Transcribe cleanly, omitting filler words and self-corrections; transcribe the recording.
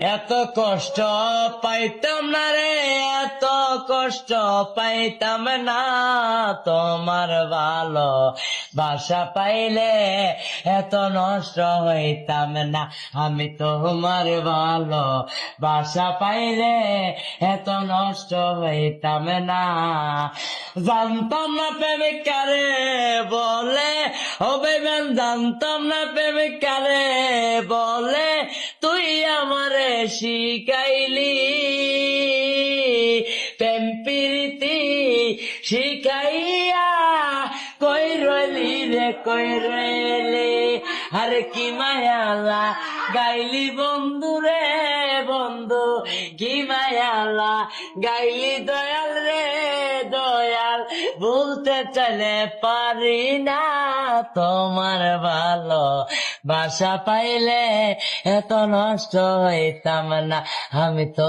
এত কষ্ট পাইতাম না রে, এত কষ্ট পাইতাম না, তোমার ভালো বাসা পাইলে এত নষ্ট হইতাম না। আমি তোমার ভালো বাসা পাইলে এত নষ্ট হইতাম না। জানতাম না প্রেমিক কারে বলে, ও বেবেন জানতাম না প্রেমিক কারে বলে, তুই আমারে শিখাইলি প্রেম প্রীতি শিখাইয়া, কই রইলি রে কই রইলি, আরে কি মায়ালা গাইলি বন্ধু রে বন্ধু, কি মায়ালা গাইলি দয়াল রে দয়াল, বলতে চাইলে পারি না, তোমার ভালো বাসা পাইলে এত নষ্ট হইতাম না। আমি তো